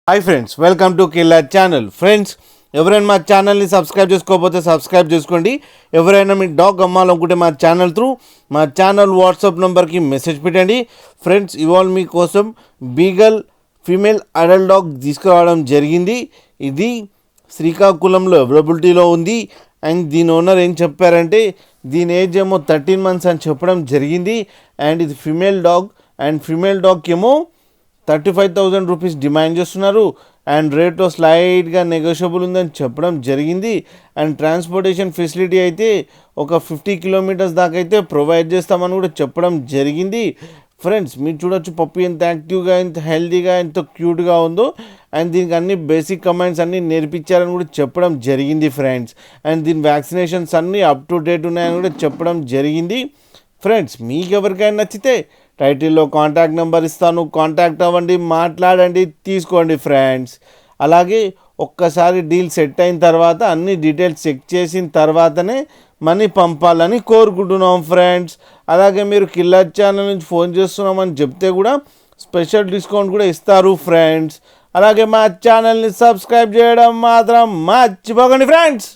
Hi friends, welcome to killer channel. Friends, ఎవరైనా మా ఛానల్ని సబ్స్క్రైబ్ చేసుకోకపోతే సబ్స్క్రైబ్ చేసుకోండి. ఎవరైనా మీ డాగ్ అమ్మాలనుకుంటే మా ఛానల్ వాట్సాప్ నెంబర్కి మెసేజ్ పెట్టండి. ఫ్రెండ్స్, ఇవాళ మీకోసం బీగల్ ఫీమేల్ అడల్ట్ డాగ్ తీసుకురావడం జరిగింది. ఇది శ్రీకాకుళంలో అవైలబిలిటీలో ఉంది. అండ్ దీని ఓనర్ ఏం చెప్పారంటే దీని ఏజ్ ఏమో 13 months అని చెప్పడం జరిగింది. అండ్ ఇది ఫీమేల్ డాగ్. అండ్ ఫీమేల్ డాగ్కి ఏమో 35,000 రూపీస్ డిమాండ్ చేస్తున్నారు. అండ్ రేట్లో స్లైడ్గా నెగోషియబుల్ ఉందని చెప్పడం జరిగింది. అండ్ ట్రాన్స్పోర్టేషన్ ఫెసిలిటీ అయితే ఒక 50 kilometers దాకా అయితే ప్రొవైడ్ చేస్తామని కూడా చెప్పడం జరిగింది. ఫ్రెండ్స్, మీరు చూడొచ్చు పప్పి ఎంత యాక్టివ్గా, ఎంత హెల్తీగా, ఎంత క్యూట్గా ఉందో. అండ్ దీనికి అన్ని బేసిక్ కమాండ్స్ అన్నీ నేర్పించారని కూడా చెప్పడం జరిగింది ఫ్రెండ్స్. అండ్ దీని వ్యాక్సినేషన్స్ అన్నీ అప్ టు డేట్ ఉన్నాయని కూడా చెప్పడం జరిగింది. ఫ్రెండ్స్, మీకు ఎవరికైనా నచ్చితే టైటిల్లో కాంటాక్ట్ నెంబర్ ఇస్తాను, కాంటాక్ట్ అవ్వండి, మాట్లాడండి, తీసుకోండి ఫ్రెండ్స్. అలాగే ఒక్కసారి డీల్ సెట్ అయిన తర్వాత అన్ని డీటెయిల్స్ చెక్ చేసిన తర్వాతనే మనీ పంపాలని కోరుకుంటున్నాం ఫ్రెండ్స్. అలాగే మీరు కిల్లర్ ఛానల్ నుంచి ఫోన్ చేస్తున్నామని చెప్తే కూడా స్పెషల్ డిస్కౌంట్ కూడా ఇస్తారు ఫ్రెండ్స్. అలాగే మా ఛానల్ని సబ్స్క్రైబ్ చేయడం మాత్రం మర్చిపోకండి ఫ్రెండ్స్.